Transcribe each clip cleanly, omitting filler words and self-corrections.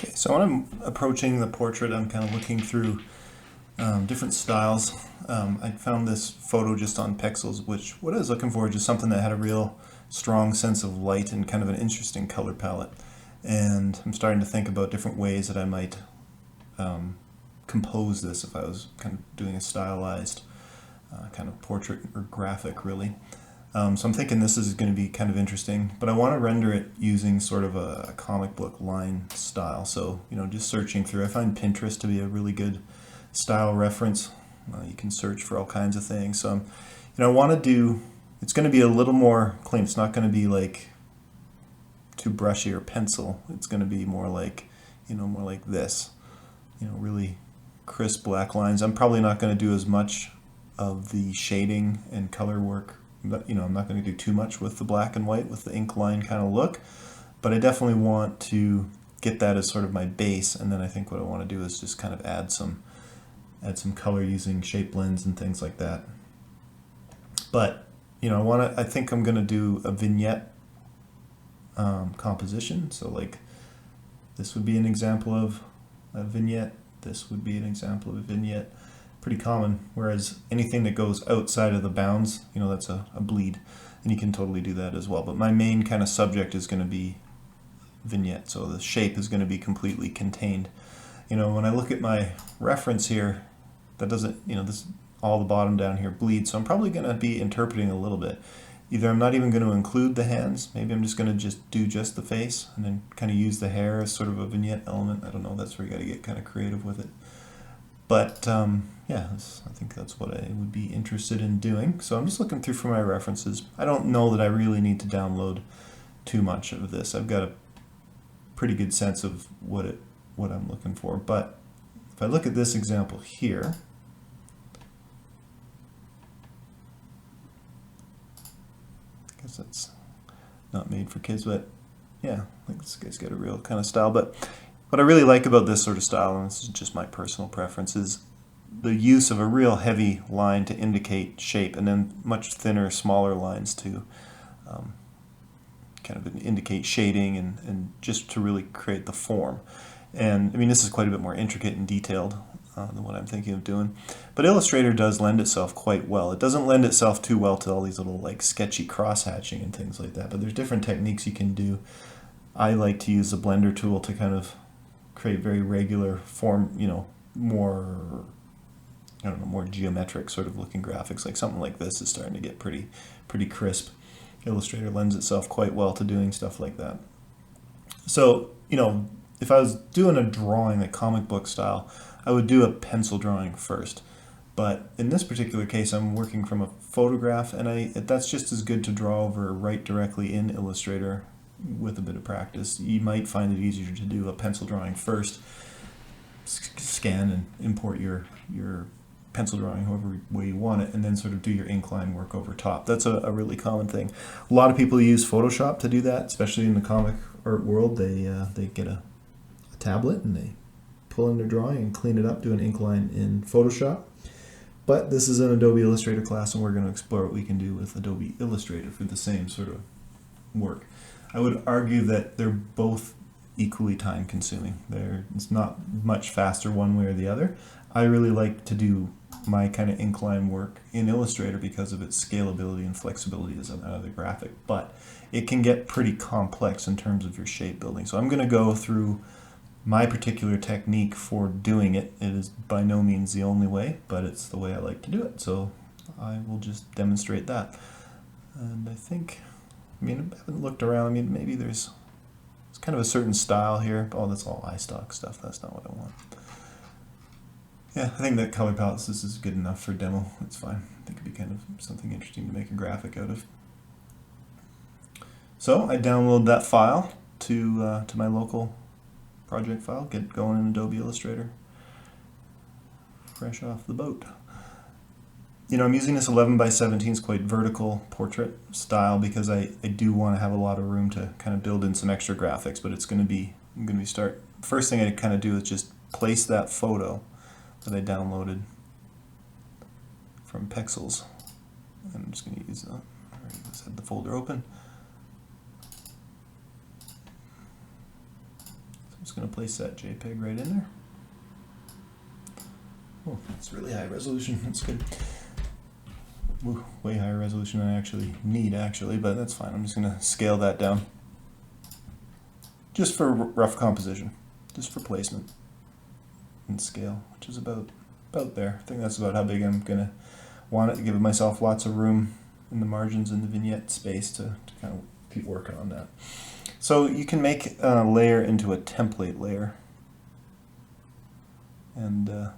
Okay, so when I'm approaching the portrait, I'm kind of looking through different styles. I found this photo just on Pexels, which what I was looking for is just something that had a real strong sense of light and kind of an interesting color palette. And I'm starting to think about different ways that I might compose this if I was kind of doing a stylized kind of portrait or graphic, really. So I'm thinking this is going to be kind of interesting, but I want to render it using sort of a comic book line style. So, just searching through, I find Pinterest to be a really good style reference. You can search for all kinds of things. So, I want to do, it's going to be a little more clean. It's not going to be like too brushy or pencil. It's going to be more like, more like this, really crisp black lines. I'm probably not going to do as much of the shading and color work. I'm not going to do too much with the black and white with the ink line kind of look, but I definitely want to get that as sort of my base, and then I think what I want to do is just kind of add some color using shape blends and things like that. But I think I'm going to do a vignette composition. So like this would be an example of a vignette. This would be an example of a vignette. Pretty common, whereas anything that goes outside of the bounds, that's a bleed, and you can totally do that as well. But my main kind of subject is going to be vignette, so the shape is going to be completely contained. When I look at my reference here, that doesn't, this all the bottom down here bleeds, so I'm probably going to be interpreting a little bit. Either I'm not even going to include the hands, maybe I'm just going to just do just the face, and then kind of use the hair as sort of a vignette element. I don't know, that's where you got to get kind of creative with it. But yeah, I think that's what I would be interested in doing. So I'm just looking through for my references. I don't know that I really need to download too much of this. I've got a pretty good sense of what I'm looking for. But if I look at this example here, I guess that's not made for kids, but yeah, I think this guy's got a real kind of style. But what I really like about this sort of style, and this is just my personal preference, is the use of a real heavy line to indicate shape, and then much thinner, smaller lines to kind of indicate shading and just to really create the form. And I mean, this is quite a bit more intricate and detailed than what I'm thinking of doing. But Illustrator does lend itself quite well. It doesn't lend itself too well to all these little like sketchy cross-hatching and things like that, but there's different techniques you can do. I like to use the blender tool to kind of create very regular form, more, I don't know, more geometric sort of looking graphics. Like something like this is starting to get pretty crisp. Illustrator lends itself quite well to doing stuff like that. So, if I was doing a drawing, a comic book style, I would do a pencil drawing first. But in this particular case, I'm working from a photograph, and that's just as good to draw over right directly in Illustrator with a bit of practice. You might find it easier to do a pencil drawing first, scan and import your pencil drawing however way you want it, and then sort of do your ink line work over top. That's a really common thing. A lot of people use Photoshop to do that, especially in the comic art world. They get a tablet and they pull in their drawing and clean it up, do an ink line in Photoshop. But this is an Adobe Illustrator class, and we're going to explore what we can do with Adobe Illustrator for the same sort of work. I would argue that they're both equally time consuming. It's not much faster one way or the other. I really like to do my kind of ink line work in Illustrator because of its scalability and flexibility as another graphic, but it can get pretty complex in terms of your shape building. So I'm going to go through my particular technique for doing it. It is by no means the only way, but it's the way I like to do it. So I will just demonstrate that. And I think, I haven't looked around. Maybe it's kind of a certain style here. Oh, that's all iStock stuff. That's not what I want. Yeah, I think that color palette, this is good enough for demo. It's fine. I think it'd be kind of something interesting to make a graphic out of. So I download that file to my local project file, get going in Adobe Illustrator, fresh off the boat. I'm using this 11 by 17, it's quite vertical portrait style because I do want to have a lot of room to kind of build in some extra graphics, but I'm going to first thing I kind of do is just place that photo that I downloaded from Pexels. And I'm just going to use that. I just had the folder open. just going to place that JPEG right in there. Oh, it's really high resolution. That's good. Ooh, way higher resolution than I actually need, but that's fine. I'm just going to scale that down. Just for rough composition, just for placement and scale, which is about there. I think that's about how big I'm going to want it, to give myself lots of room in the margins and the vignette space to kind of keep working on that. So you can make a layer into a template layer. And the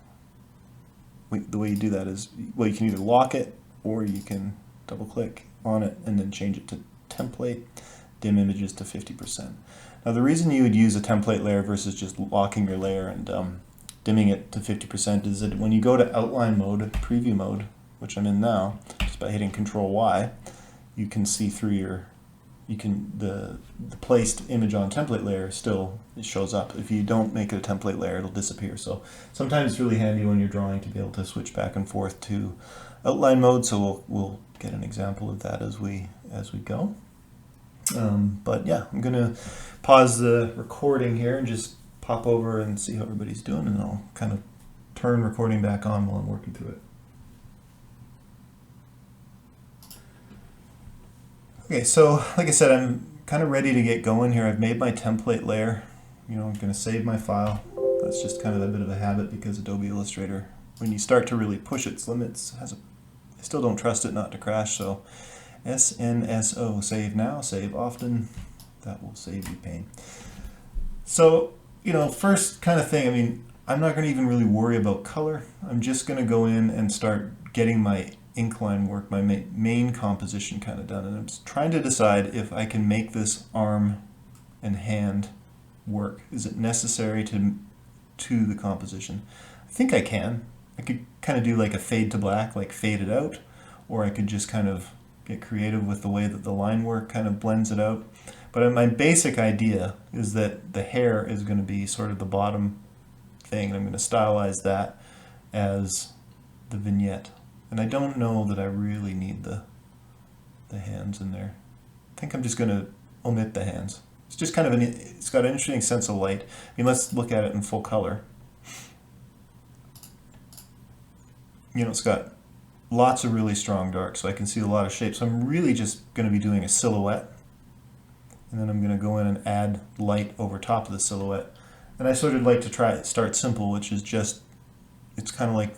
way you do that is, well, you can either lock it or you can double click on it and then change it to template, dim images to 50%. Now the reason you would use a template layer versus just locking your layer and dimming it to 50% is that when you go to outline mode, preview mode, which I'm in now, just by hitting Control Y, you can see through the placed image on template layer still, it shows up. If you don't make it a template layer, it'll disappear. So sometimes it's really handy when you're drawing to be able to switch back and forth to outline mode. So we'll get an example of that as we go. But yeah, I'm gonna pause the recording here and just pop over and see how everybody's doing, and I'll kind of turn recording back on while I'm working through it. Okay, so like I said, I'm kind of ready to get going here. I've made my template layer. I'm going to save my file. That's just kind of a bit of a habit because Adobe Illustrator, when you start to really push its limits, I still don't trust it not to crash. So SNSO, save now, save often. That will save you pain. So, first kind of thing, I'm not going to even really worry about color. I'm just going to go in and start getting my incline work, my main composition kind of done, and I'm just trying to decide if I can make this arm and hand work. Is it necessary to the composition? I think I can. I could kind of do like a fade to black, like fade it out, or I could just kind of get creative with the way that the line work kind of blends it out. But my basic idea is that the hair is going to be sort of the bottom thing, and I'm going to stylize that as the vignette. And I don't know that I really need the hands in there. I think I'm just going to omit the hands. It's just kind of it's got an interesting sense of light. Let's look at it in full color. It's got lots of really strong dark, so I can see a lot of shapes. So I'm really just going to be doing a silhouette. And then I'm going to go in and add light over top of the silhouette. And I sort of like to start simple, which is just, it's kind of like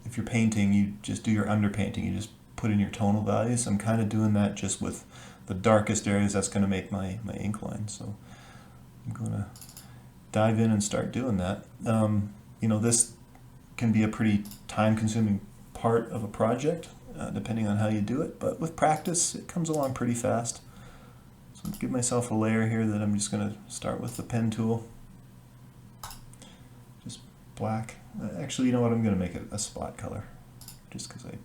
if you're painting, you just do your underpainting. You just put in your tonal values. I'm kind of doing that just with the darkest areas. That's going to make my ink line. So I'm going to dive in and start doing that. This can be a pretty time-consuming part of a project, depending on how you do it. But with practice, it comes along pretty fast. So give myself a layer here that I'm just going to start with the pen tool. Just black. Actually, you know what? I'm going to make it a spot color, just because I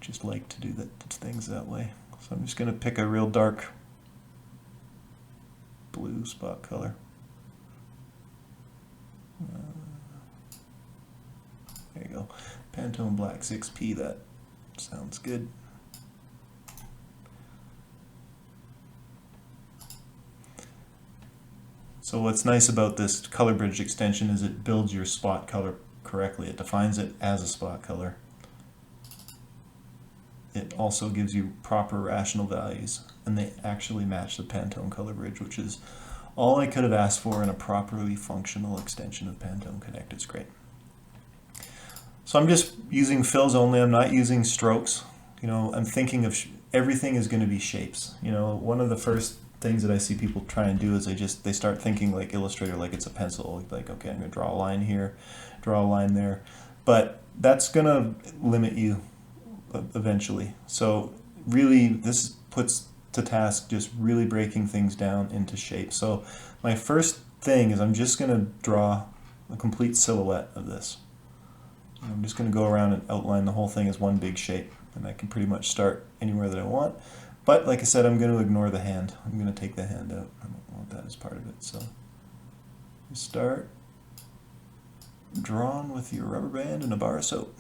just like to do things that way. So I'm just going to pick a real dark blue spot color. There you go. Pantone Black 6P. That sounds good. So what's nice about this color bridge extension is it builds your spot color correctly. It defines it as a spot color. It also gives you proper rational values, and they actually match the Pantone color bridge, which is all I could have asked for in a properly functional extension of Pantone Connect. It's great. So I'm just using fills only. I'm not using strokes. I'm thinking of everything is going to be shapes. One of the first things that I see people try and do is they start thinking like Illustrator, like it's a pencil, like, okay, I'm going to draw a line here, draw a line there, but that's going to limit you eventually. So really this puts to task just really breaking things down into shape. So my first thing is I'm just going to draw a complete silhouette of this. I'm just going to go around and outline the whole thing as one big shape, and I can pretty much start anywhere that I want. But like I said, I'm going to ignore the hand. I'm going to take the hand out. I don't want that as part of it. So you start drawing with your rubber band and a bar of soap.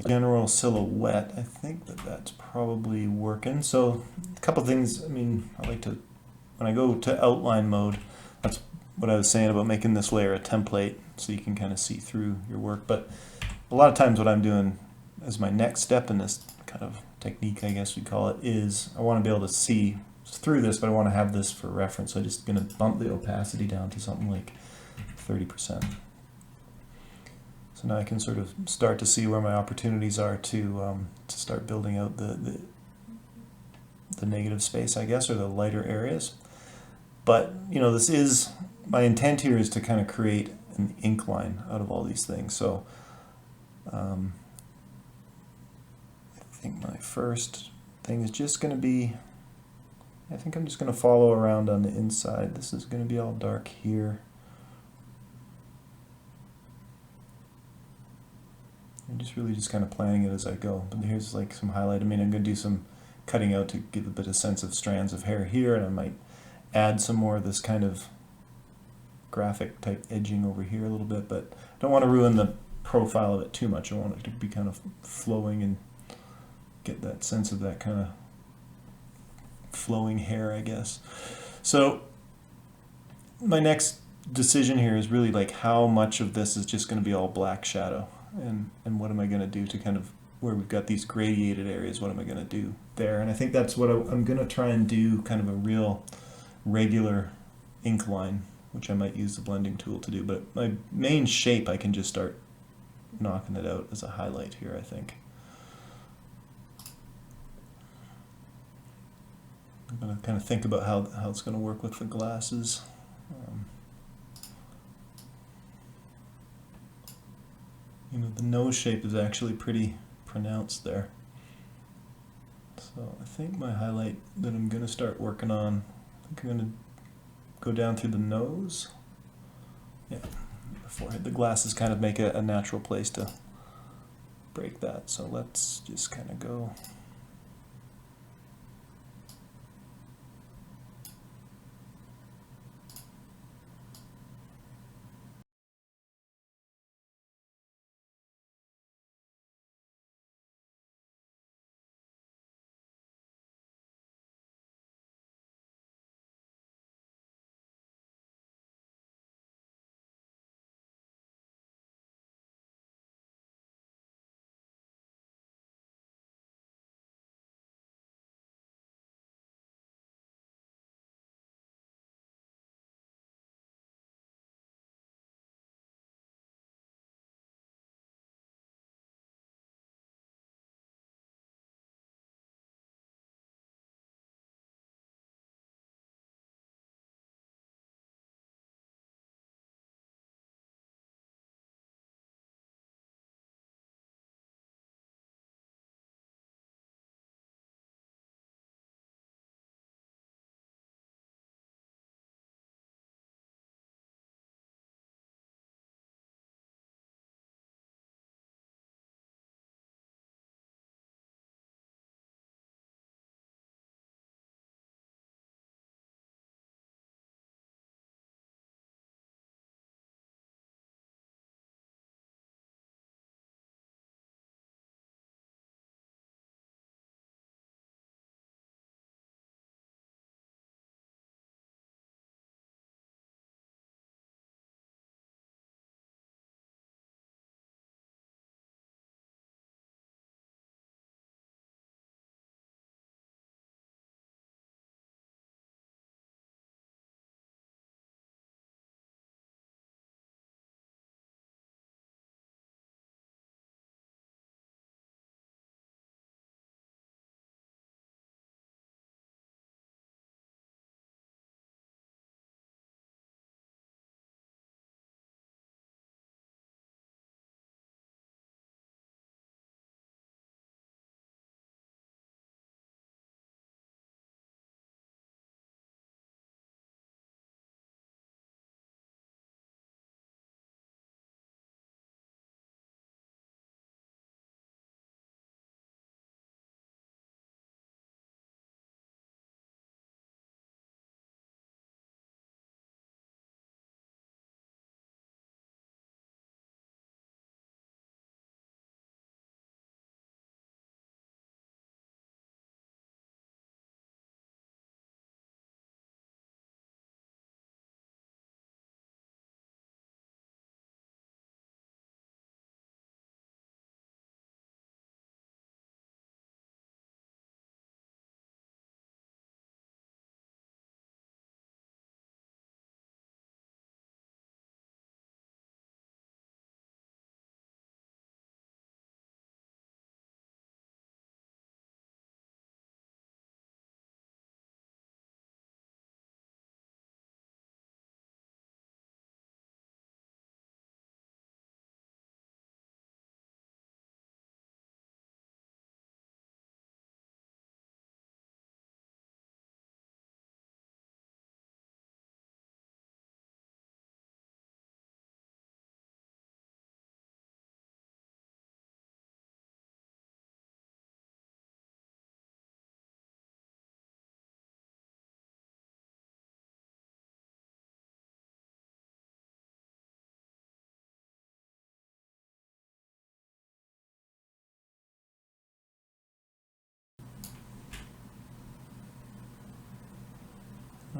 General silhouette, I think that's probably working. So a couple things, I mean, I like to, when I go to outline mode, that's what I was saying about making this layer a template so you can kind of see through your work. But a lot of times what I'm doing as my next step in this kind of technique, I guess we call it, is I want to be able to see through this, but I want to have this for reference. So I'm just going to bump the opacity down to something like 30%. So now I can sort of start to see where my opportunities are to start building out the negative space, I guess, or the lighter areas. But, you know, this is, my intent here is to kind of create an ink line out of all these things. So I think my first thing is just going to be, I think I'm just going to follow around on the inside. This is going to be all dark here. I'm just really just kind of planning it as I go. But here's like some highlight. I mean, I'm going to do some cutting out to give a bit of sense of strands of hair here, and I might add some more of this kind of graphic type edging over here a little bit, but I don't want to ruin the profile of it too much. I want it to be kind of flowing and get that sense of that kind of flowing hair, I guess. So my next decision here is really like how much of this is just going to be all black shadow, and what am I going to do to kind of, where we've got these gradiated areas, what am I going to do there? And I think that's what I'm going to try and do, kind of a real regular ink line, which I might use the blending tool to do. But my main shape, I can just start knocking it out as a highlight here, I think. I'm going to kind of think about how it's going to work with the glasses. You know, the nose shape is actually pretty pronounced there. So I think my highlight that I'm going to start working on, I think I'm going to go down through the nose. Yeah, the forehead. The glasses kind of make a natural place to break that. So let's just kind of go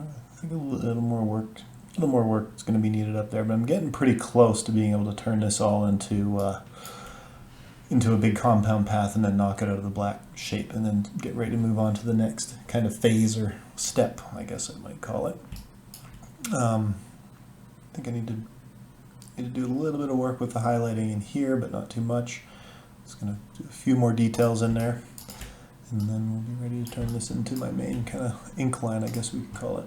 I think a little more work is going to be needed up there, but I'm getting pretty close to being able to turn this all into a big compound path and then knock it out of the black shape and then get ready to move on to the next kind of phase or step, I guess I might call it. I think I need to do a little bit of work with the highlighting in here, but not too much. Just going to do a few more details in there, and then we'll be ready to turn this into my main kind of ink line, I guess we could call it.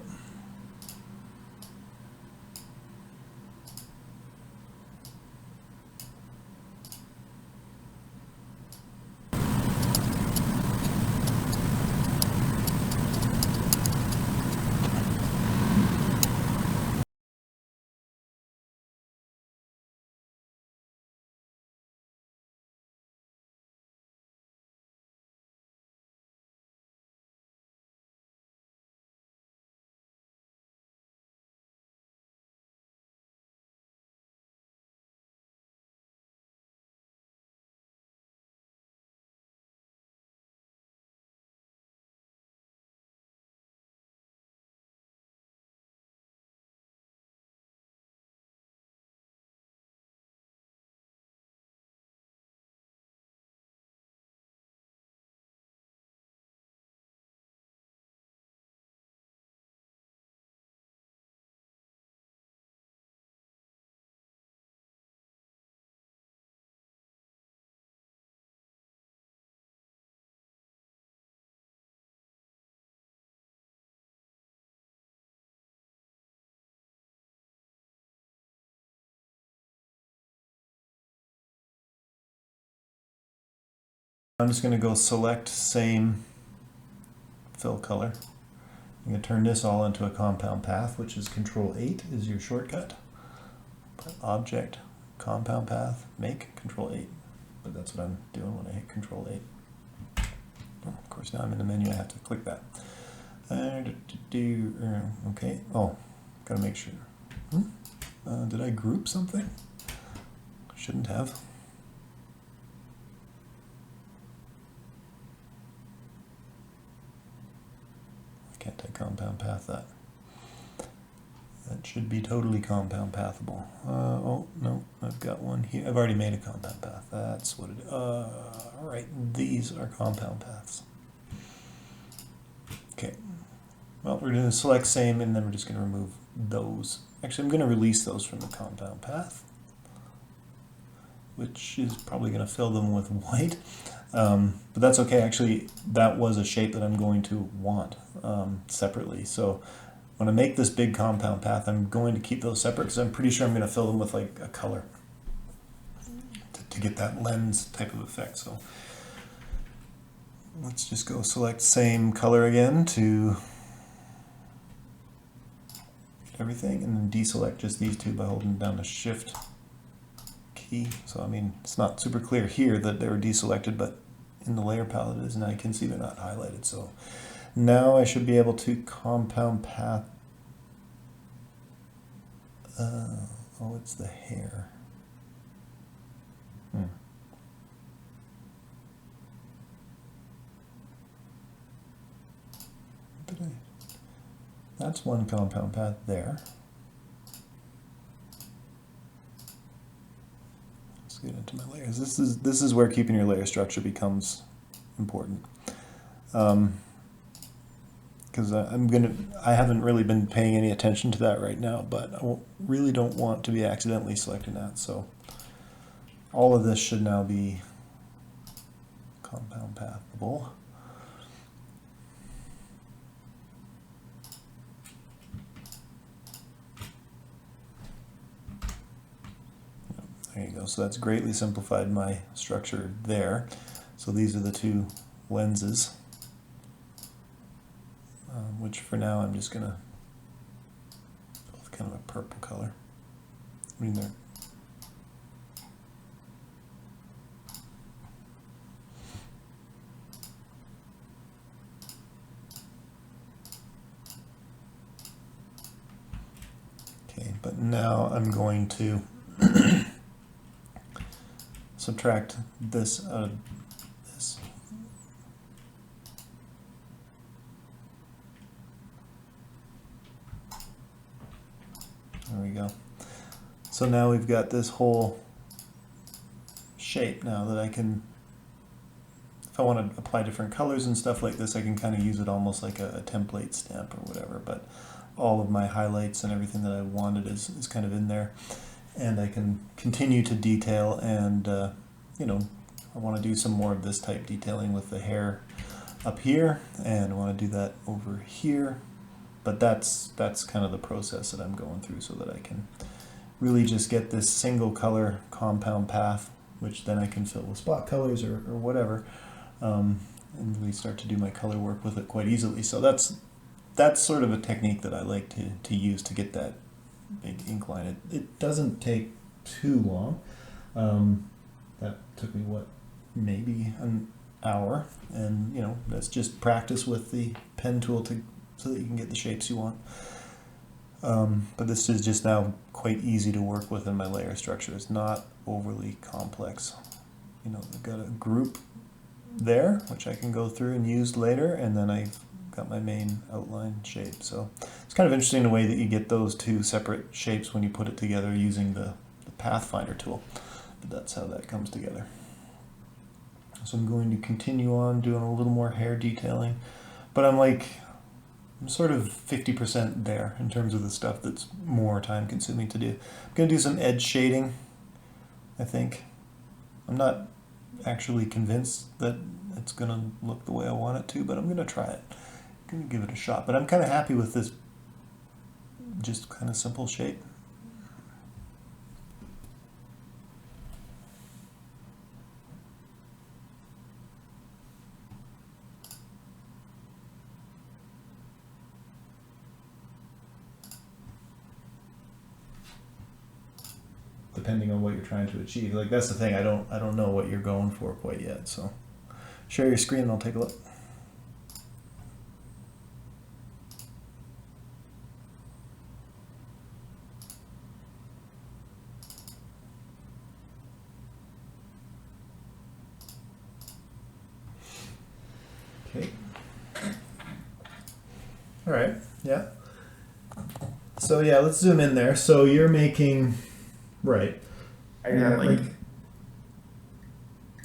I'm just going to go select same fill color. I'm going to turn this all into a compound path, which is Control-8 is your shortcut. Put object, compound path, make Control-8. But that's what I'm doing when I hit Control-8. Oh, of course, now I'm in the menu, I have to click that. Okay, oh, gotta make sure. Did I group something? Shouldn't have. Can't I compound path that? That should be totally compound pathable. Oh, no, I've got one here. I've already made a compound path. That's what it is. Right, these are compound paths. Okay, well, we're going to select same, and then we're just going to remove those. Actually, I'm going to release those from the compound path, which is probably going to fill them with white. But that's okay. Actually, that was a shape that I'm going to want separately. So when I make this big compound path, I'm going to keep those separate because I'm pretty sure I'm going to fill them with like a color to get that lens type of effect. So let's just go select same color again to everything, and then deselect just these two by holding down the Shift key. So I mean, it's not super clear here that they were deselected, but in the layer palette it is, and I can see they're not highlighted. So now I should be able to compound path. Oh, it's the hair. That's one compound path there. Let's get into my layers. This is where keeping your layer structure becomes important. Because I haven't really been paying any attention to that right now, but I really don't want to be accidentally selecting that. So all of this should now be compound pathable. There you go. So that's greatly simplified my structure there. So these are the two lenses, which for now I'm just going to go with kind of a purple color. I mean, okay, but now I'm going to subtract this out of this. go. So now we've got this whole shape now that I can, if I want to apply different colors and stuff like this, I can kind of use it almost like a template stamp or whatever, but all of my highlights and everything that I wanted is kind of in there. And I can continue to detail and, you know, I want to do some more of this type detailing with the hair up here, and I want to do that over here. But that's kind of the process that I'm going through, so that I can really just get this single color compound path, which then I can fill with spot colors or whatever, and really start to do my color work with it quite easily. So that's sort of a technique that I like to use to get that big ink line. It doesn't take too long. That took me, what, maybe an hour, and you know, that's just practice with the pen tool so that you can get the shapes you want. But this is just now quite easy to work with in my layer structure. It's not overly complex. You know, I've got a group there, which I can go through and use later, and then I've got my main outline shape. So it's kind of interesting the way that you get those two separate shapes when you put it together using the Pathfinder tool. But that's how that comes together. So I'm going to continue on doing a little more hair detailing, but I'm sort of 50% there in terms of the stuff that's more time consuming to do. I'm going to do some edge shading, I think. I'm not actually convinced that it's going to look the way I want it to, but I'm going to try it. I'm going to give it a shot. But I'm kind of happy with this just kind of simple shape. Depending on what you're trying to achieve. Like, that's the thing, I don't know what you're going for quite yet. So share your screen and I'll take a look. Okay. All right. Yeah. So yeah, let's zoom in there. So you're making, right. Like,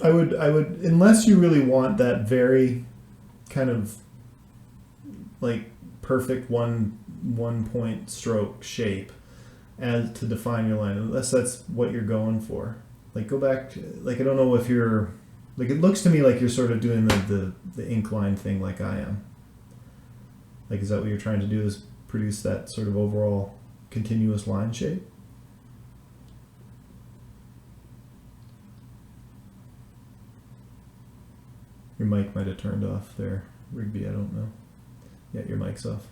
I would, unless you really want that very kind of like perfect one point stroke shape as to define your line, unless that's what you're going for. Like, go back to, like, I don't know if you're, like, it looks to me like you're sort of doing the ink line thing like I am. Like, is that what you're trying to do, is produce that sort of overall continuous line shape? Your mic might have turned off there, Rigby, I don't know. Yeah, your mic's off.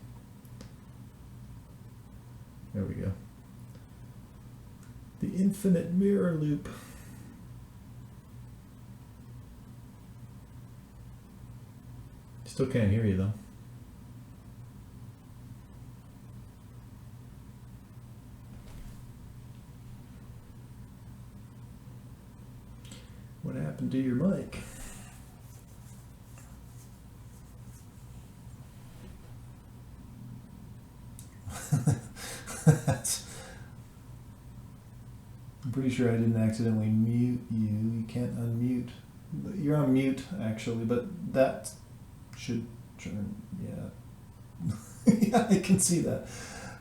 There we go. The infinite mirror loop. Still can't hear you though. What happened to your mic? I'm pretty sure I didn't accidentally mute you. You can't unmute. You're on mute, actually, but that should turn, yeah. Yeah, I can see that.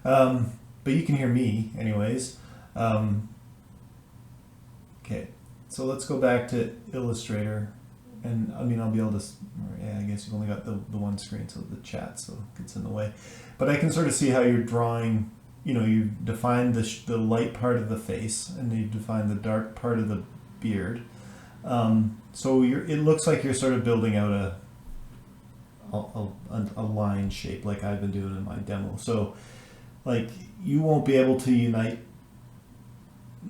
But you can hear me, anyways. Okay, so let's go back to Illustrator. And, I mean, I'll be able to, yeah, I guess you've only got the one screen, so the chat, so it gets in the way. But I can sort of see how you're drawing, you know, you define the light part of the face, and you define the dark part of the beard. So it looks like you're sort of building out a line shape like I've been doing in my demo. So, like, you won't be able to unite,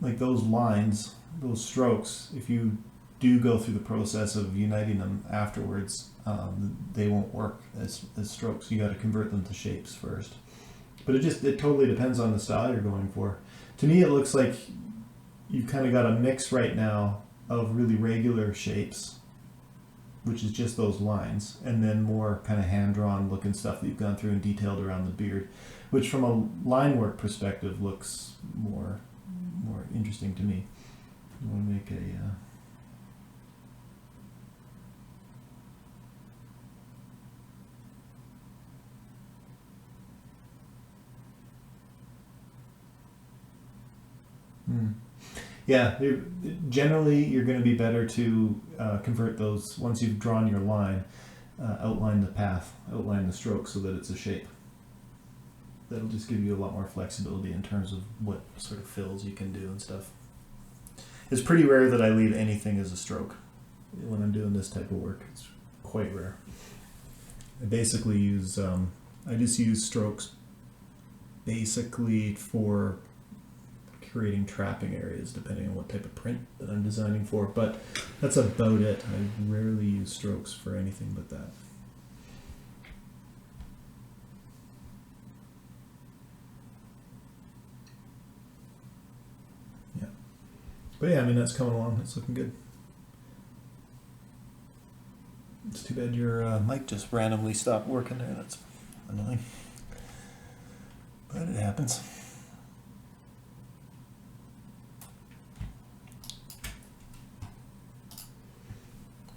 like, those lines, those strokes, if you do go through the process of uniting them afterwards, they won't work as strokes. You got to convert them to shapes first. But it totally depends on the style you're going for. To me, it looks like you've kind of got a mix right now of really regular shapes, which is just those lines, and then more kind of hand-drawn looking stuff that you've gone through and detailed around the beard. which from a line work perspective looks more interesting to me. I want to make a Yeah, generally you're going to be better to convert those, once you've drawn your line, outline the path, outline the stroke so that it's a shape. That'll just give you a lot more flexibility in terms of what sort of fills you can do and stuff. It's pretty rare that I leave anything as a stroke when I'm doing this type of work. It's quite rare. I basically use, I just use strokes basically for creating trapping areas depending on what type of print that I'm designing for, but that's about it. I rarely use strokes for anything but that. Yeah, but yeah, I mean, that's coming along. It's looking good. It's too bad your mic just randomly stopped working there. That's annoying, but it happens.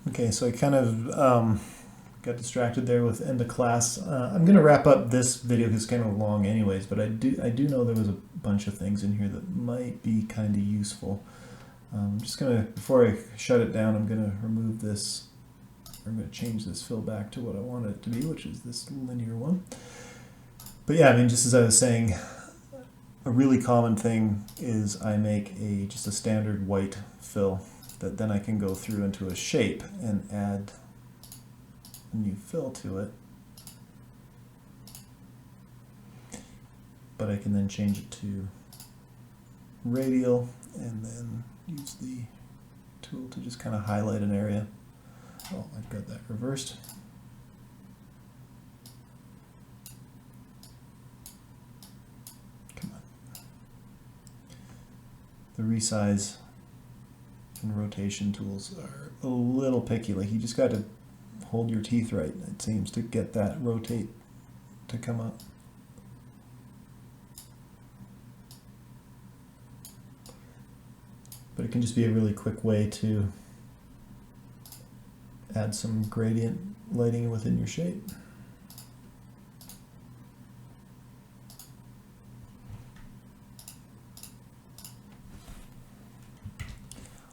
Okay, so I kind of got distracted there with end of class. I'm going to wrap up this video because it's kind of long anyways, but I do know there was a bunch of things in here that might be kind of useful. I'm just going to, before I shut it down, I'm going to remove this. I'm going to change this fill back to what I want it to be, which is this linear one. But yeah, I mean, just as I was saying, a really common thing is I make just a standard white fill that then I can go through into a shape and add a new fill to it. But I can then change it to radial and then use the tool to just kind of highlight an area. Oh, I've got that reversed. Come on. The resize and rotation tools are a little picky. Like, you just got to hold your teeth right, it seems, to get that rotate to come up. But it can just be a really quick way to add some gradient lighting within your shape.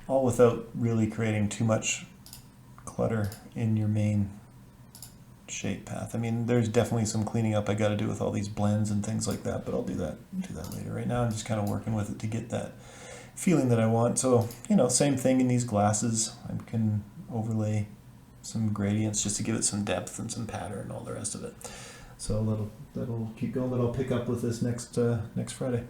All without really creating too much clutter in your main shape path. I mean, there's definitely some cleaning up I got to do with all these blends and things like that, but I'll do that later. Right now I'm just kind of working with it to get that feeling that I want. So, you know, same thing in these glasses. I can overlay some gradients just to give it some depth and some pattern and all the rest of it. So that'll keep going, but I'll pick up with this next Friday.